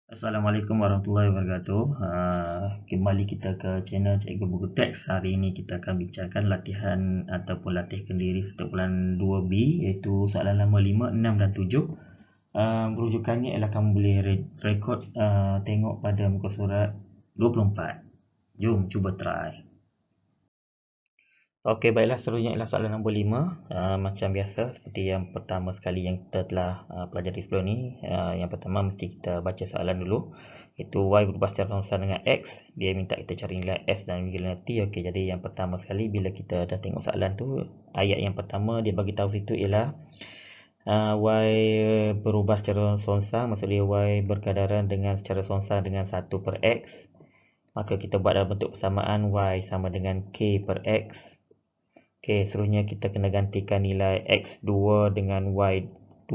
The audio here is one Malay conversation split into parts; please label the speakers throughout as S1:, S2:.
S1: Assalamualaikum warahmatullahi wabarakatuh. Kembali kita ke channel Cikgu Buku Teks. Hari ini kita akan bincangkan latihan ataupun latihkan diri 1.2B iaitu soalan nombor 5, 6 dan 7. Rujukannya ialah kamu boleh rekod tengok pada muka surat 24. Jom cuba try. Okey, baiklah, seterusnya ialah soalan nombor 5. Macam biasa, seperti yang pertama sekali yang kita telah pelajari sebelum ni. Yang pertama, mesti kita baca soalan dulu. Iaitu Y berubah secara langsung dengan X. Dia minta kita cari nilai S dan nilai T. Okey, jadi yang pertama sekali, bila kita dah tengok soalan tu, ayat yang pertama dia bagi tahu situ ialah Y berubah secara songsang, maksudnya Y berkadaran dengan secara songsang dengan 1 per X. Maka kita buat dalam bentuk persamaan Y sama dengan K per X. Okey, seterusnya kita kena gantikan nilai X2 dengan Y2,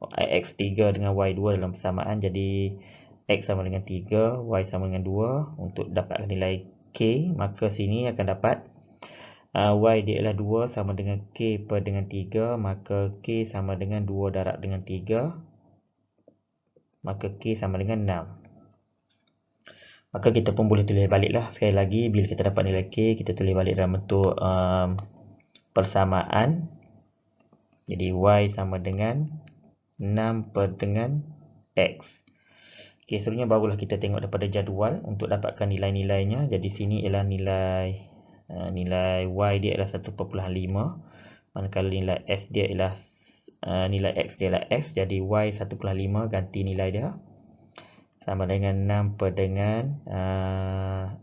S1: X3 dengan Y2 dalam persamaan. Jadi X sama dengan 3, Y sama dengan 2. Untuk dapatkan nilai K, maka sini akan dapat Y dia ialah 2 sama dengan K per dengan 3. Maka K sama dengan 2 darab dengan 3. Maka K sama dengan 6. Maka kita pun boleh tulis baliklah. Sekali lagi, bila kita dapat nilai K, kita tulis balik dalam bentuk persamaan. Jadi Y sama dengan 6 per dengan X. Okey, seterusnya barulah kita tengok daripada jadual untuk dapatkan nilai-nilainya. Jadi sini ialah nilai Y dia ialah 1.5. Manakala nilai S dia ialah nilai X dia ialah X. Jadi Y 1.5 ganti nilai dia sama dengan 6 per dengan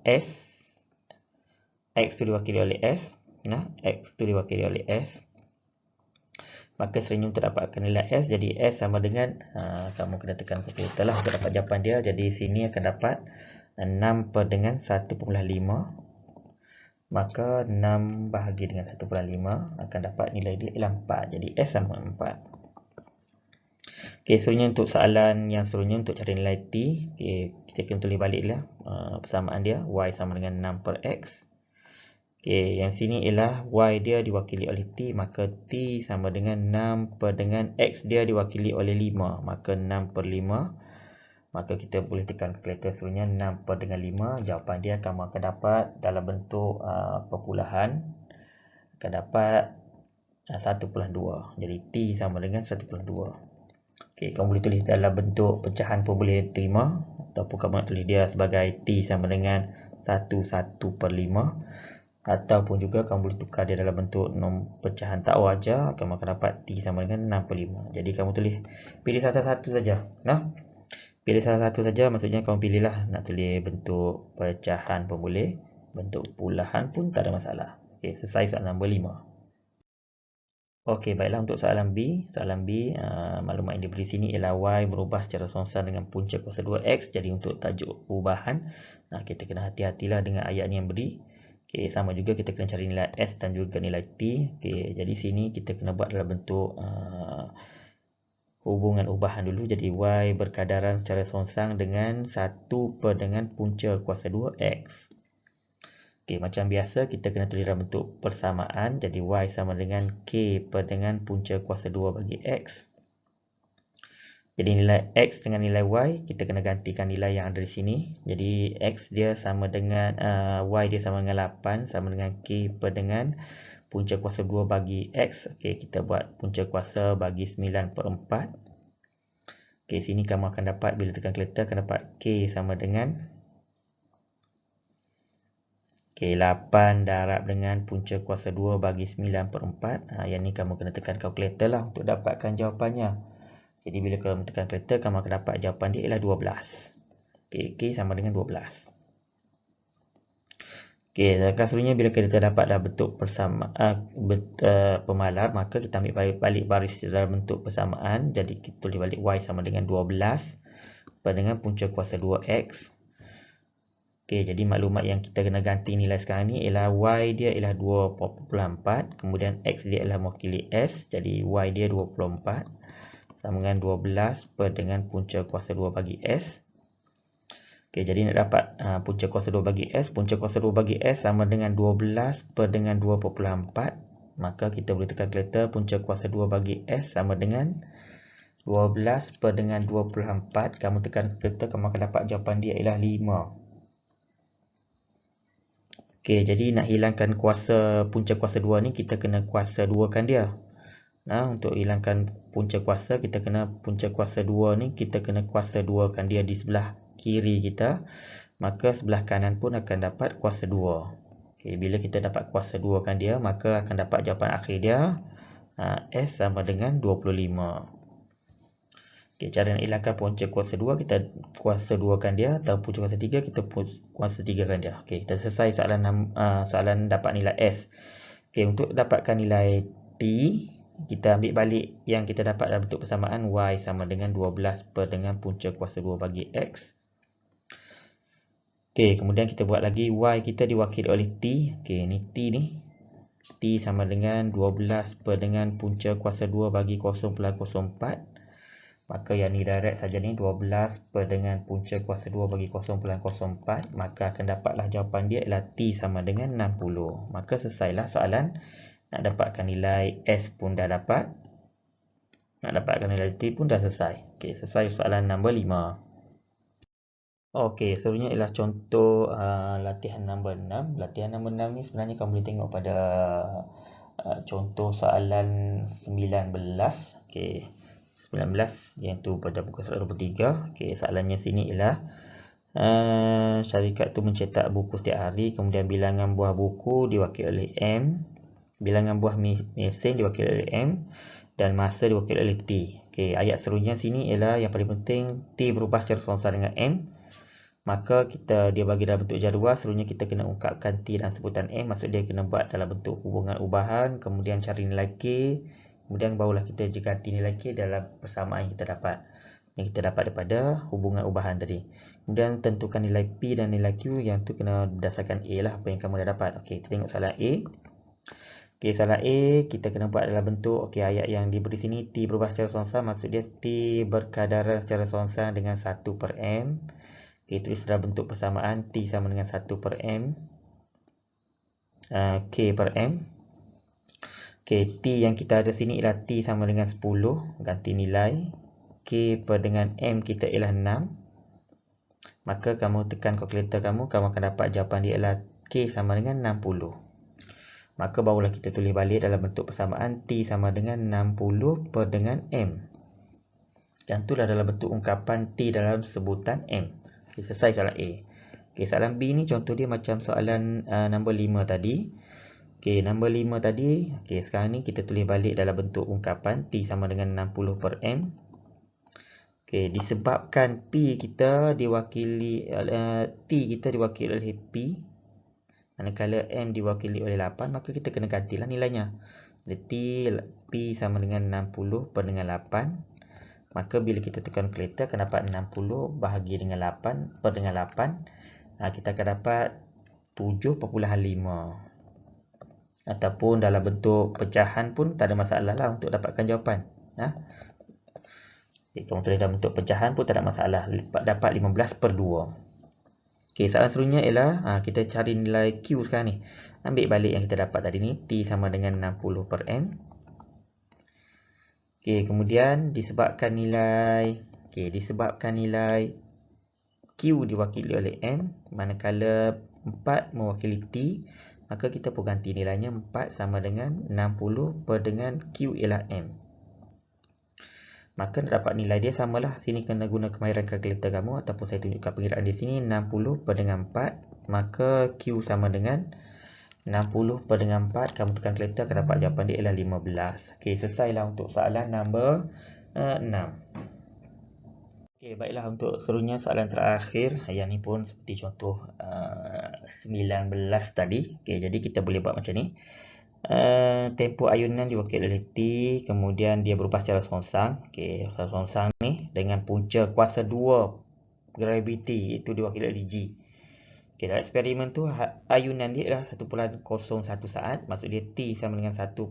S1: S. X tu diwakili oleh S. X tu diwakili oleh S. Maka seterusnya untuk dapatkan nilai S, jadi S sama dengan kamu kena tekan kalkulator lah untuk dapat jawapan dia. Jadi sini akan dapat 6 per dengan 1.5. Maka 6 bahagi dengan 1.5 akan dapat nilai dia ialah 4. Jadi S sama dengan 4. Okey, seterusnya untuk soalan yang seterusnya untuk cari nilai T. Okey, kita kena tulis baliklah persamaan dia. Y sama dengan 6 per X. Okey, yang sini ialah Y dia diwakili oleh T, maka T sama dengan 6 per dengan X dia diwakili oleh 5, maka 6 per 5. Maka kita boleh tekan kalkulator seterusnya 6 per dengan 5. Jawapan dia kamu akan dapat dalam bentuk perpuluhan. Akan dapat 1.2. Jadi T sama dengan 1.2. Okey, kamu boleh tulis dalam bentuk pecahan pun boleh terima. Ataupun kamu nak tulis dia sebagai T sama dengan 1 per 5. Ataupun juga kamu boleh tukar dia dalam bentuk pecahan tak wajar, kamu akan dapat T sama dengan 6 per 5. Jadi kamu pilih satu-satu saja. Pilih salah satu saja, maksudnya kamu pilihlah nak tulis bentuk pecahan pun boleh, bentuk puluhan pun tak ada masalah. Okey, selesai soalan nombor 5. Okey, baiklah untuk soalan B. Soalan B, maklumat yang diberi sini ialah Y berubah secara songsang dengan punca kuasa 2X. Jadi untuk tajuk perubahan, kita kena hati-hatilah dengan ayat ni yang beri. Okey, sama juga kita kena cari nilai S dan juga nilai T. Okey, jadi sini kita kena buat dalam bentuk hubungan ubahan dulu. Jadi Y berkadaran secara songsang dengan 1 per dengan punca kuasa 2X. Okey, macam biasa kita kena tulis dalam bentuk persamaan. Jadi Y sama dengan K per dengan punca kuasa 2 bagi X. Jadi nilai X dengan nilai Y, kita kena gantikan nilai yang ada di sini. Jadi X dia sama dengan, Y dia sama dengan 8, sama dengan K per dengan punca kuasa 2 bagi X. Okey, kita buat punca kuasa bagi 9 per 4. Okey, sini kamu akan dapat, bila tekan kalkulator, akan dapat K sama dengan 8 darab dengan punca kuasa 2 bagi 9 per 4. Yang ni kamu kena tekan kalkulator lah untuk dapatkan jawapannya. Jadi bila kamu tekan kalkulator, kamu akan dapat jawapan dia ialah 12. Okey, K sama dengan 12. Okey, seterusnya bila kita dapat dalam bentuk pemalar, maka kita ambil balik baris dalam bentuk persamaan. Jadi kita tulis balik Y sama dengan 12 per dengan punca kuasa 2X. Okey, jadi maklumat yang kita kena ganti nilai sekarang ni ialah Y dia ialah 2.4, kemudian X dia ialah mewakili S. Jadi Y dia 24 sama dengan 12 per dengan punca kuasa 2 bagi S. Okey, jadi nak dapat punca kuasa 2 bagi S. Punca kuasa 2 bagi S sama dengan 12 per dengan 2.4. Maka kita boleh tekan kalkulator. Punca kuasa 2 bagi S sama dengan 12 per dengan 24, kamu tekan kalkulator, kamu akan dapat jawapan dia ialah 5. Okey, jadi nak hilangkan punca kuasa 2 ni, kita kena kuasa 2 kan dia. Nah, untuk hilangkan punca kuasa, kita kena punca kuasa 2 ni, kita kena kuasa 2 kan dia di sebelah kiri kita. Maka sebelah kanan pun akan dapat kuasa 2. Okey, bila kita dapat kuasa 2 kan dia, maka akan dapat jawapan akhir dia. S sama dengan 25. Okay, cara nak hilangkan punca kuasa 2, kita kuasa 2 kan dia, atau punca kuasa 3, kita kuasa 3 kan dia. Okay, kita selesai soalan dapat nilai S. Okay, untuk dapatkan nilai T, kita ambil balik yang kita dapat dalam bentuk persamaan Y sama dengan 12 per dengan punca kuasa 2 bagi X. Okay, kemudian kita buat lagi Y kita diwakili oleh T. Okay, ni T ni. T sama dengan 12 per dengan punca kuasa 2 bagi 0.04. Maka yang ni direct saja ni 12 per dengan punca kuasa 2 bagi 0.04. Maka akan dapatlah jawapan dia ialah T sama dengan 60. Maka selesailah soalan. Nak dapatkan nilai S pun dah dapat. Nak dapatkan nilai T pun dah selesai. Okey, selesai soalan nombor 5. Okey, seterusnya ialah contoh latihan nombor 6. Latihan nombor 6 ni sebenarnya kamu boleh tengok pada contoh soalan 19. Okey. 19 iaitu pada muka surat 23. Okey, soalannya sini ialah syarikat tu mencetak buku setiap hari, kemudian bilangan buah buku diwakili oleh M, bilangan buah mesin diwakili oleh M, dan masa diwakili oleh T. Okey, ayat seterusnya sini ialah yang paling penting, T berubah secara seonsang dengan M. Maka dia bagi dalam bentuk jadual, seterusnya kita kena ungkapkan T dan sebutan M, maksud dia kena buat dalam bentuk hubungan ubahan, kemudian cari nilai K. Kemudian barulah kita ganti nilai K dalam persamaan yang kita dapat. Yang kita dapat daripada hubungan ubahan tadi. Kemudian tentukan nilai P dan nilai Q, yang tu kena berdasarkan A lah, apa yang kamu dah dapat. Okey, kita tengok soalan A. Okey, soalan A kita kena buat dalam bentuk, okey, ayat yang diberi sini T berubah secara seonsang, maksud dia T berkadaran secara seonsang dengan 1 per M. Okey, tulis dalam bentuk persamaan T sama dengan 1 per M. K per M. Okey, T yang kita ada sini ialah T sama dengan 10. Ganti nilai. K per dengan M kita ialah 6. Maka kamu tekan kalkulator kamu akan dapat jawapan dia ialah K sama dengan 60. Maka barulah kita tulis balik dalam bentuk persamaan T sama dengan 60 per dengan M. Dan itulah dalam bentuk ungkapan T dalam sebutan M. Okay, selesai soalan A. Okay, soalan B ni contoh dia macam soalan nombor 5 tadi. Okey, nombor 5 tadi. Okey, sekarang ni kita tulis balik dalam bentuk ungkapan T sama dengan 60 per M. Okey, disebabkan P kita diwakili T kita diwakili oleh P, manakala M diwakili oleh 8, maka kita kena gantilah nilainya. Jadi P sama dengan 60 per dengan 8. Maka bila kita tekan kalkulator akan dapat 60 bahagi dengan 8 per dengan 8. Kita akan dapat 7.5. Ataupun dalam bentuk pecahan pun tak ada masalah lah untuk dapatkan jawapan. Okay, kamu tulis dalam bentuk pecahan pun tak ada masalah. Dapat 15 per 2. Okay, soalan seterusnya ialah kita cari nilai Q sekarang ni. Ambil balik yang kita dapat tadi ni. T sama dengan 60 per M. Okay, kemudian disebabkan nilai Q diwakili oleh M, manakala 4 mewakili T, maka kita pun ganti nilainya. 4 sama dengan 60 per dengan Q ialah M. Maka nak dapat nilai dia samalah. Sini kena guna kemahiran kalkulator kamu, ataupun saya tunjukkan pengiraan di sini. 60 per dengan 4. Maka Q sama dengan 60 per dengan 4. Kamu tekan kalkulator akan dapat jawapan dia ialah 15. Okey, selesailah untuk soalan nombor 6. Okey, baiklah, untuk seterusnya soalan terakhir. Yang ni pun seperti contoh 19 tadi. Okey, jadi kita boleh buat macam ni. Tempoh ayunan diwakili oleh T, kemudian dia berubah secara seonsang. Okey, secara seonsang ni dengan punca kuasa 2 graviti, itu diwakili oleh G. Okey, dalam eksperimen tu ayunan dia adalah 1.01 saat. Maksud dia T sama dengan 1.01.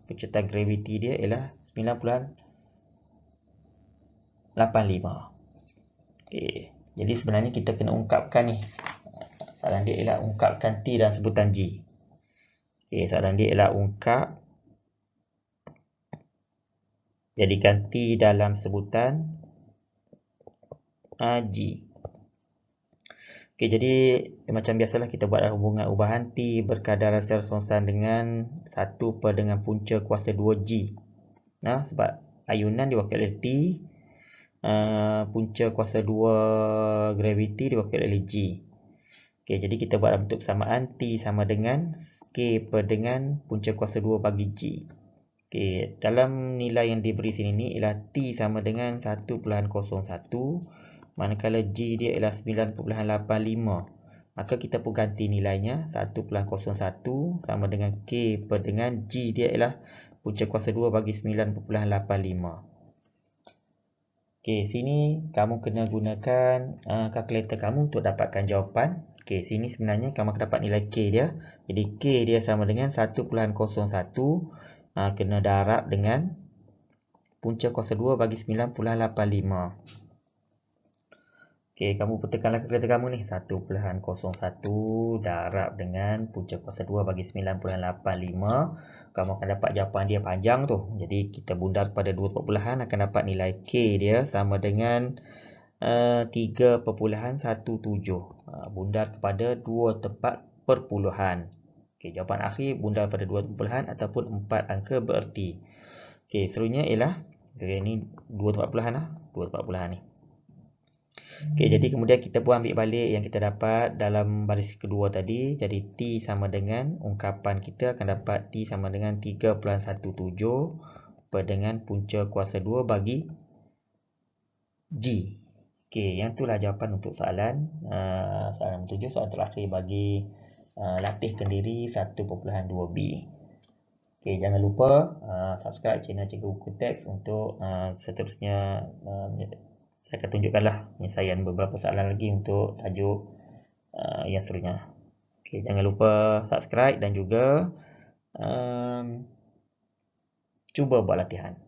S1: Pencetak graviti dia ialah 9.85. Okey, jadi sebenarnya kita kena ungkapkan ni. Soalan dia ialah ungkapkan T dan sebutan G. Okey, soalan dia ialah ungkap Jadikan T dalam sebutan G. Okey, jadi macam biasalah kita buat hubungan ubahan T berkadar secara songsan dengan 1 per dengan punca kuasa 2G. Nah, sebab ayunan diwakili oleh T, punca kuasa 2 graviti diwakili oleh G. Okey, jadi kita buat bentuk persamaan T sama dengan K per dengan punca kuasa 2 bagi G. Okey, dalam nilai yang diberi sini ni ialah T sama dengan 1.01, manakala G dia ialah 9.85. Maka kita pun ganti nilainya 1.01 sama dengan K per dengan G dia ialah punca kuasa 2 bagi 9.85. Okey, sini kamu kena gunakan kalkulator kamu untuk dapatkan jawapan. Okey, sini sebenarnya kamu akan dapat nilai K dia. Jadi K dia sama dengan 1.01 kena darab dengan punca kuasa 2 bagi 9.85. Okey, kamu putarkanlah kalkulator kamu ni. 1.01 darab dengan punca kuasa 2 bagi 9.85. Kamu akan dapat jawapan dia panjang tu. Jadi kita bundar kepada 2 perpuluhan akan dapat nilai K dia sama dengan 3.17. Bundar kepada 2 tempat perpuluhan. Okey, jawapan akhir bundar pada 2 perpuluhan ataupun 4 angka bererti. Okey, seterusnya ialah ni 2 tempat perpuluhan lah. 2 tempat perpuluhan ni. Okey, jadi kemudian kita pun ambil balik yang kita dapat dalam baris kedua tadi. Jadi T sama dengan ungkapan kita akan dapat T sama dengan 3.17 per dengan punca kuasa 2 bagi G. Okey, yang itulah jawapan untuk soalan soalan 7, soalan terakhir bagi latih kendiri 1.2b. Okey, jangan lupa subscribe channel Cikgu Buku Teks untuk seterusnya saya akan tunjukkanlah penyelesaian beberapa soalan lagi untuk tajuk yang seterusnya. Okey, jangan lupa subscribe dan juga cuba buat latihan.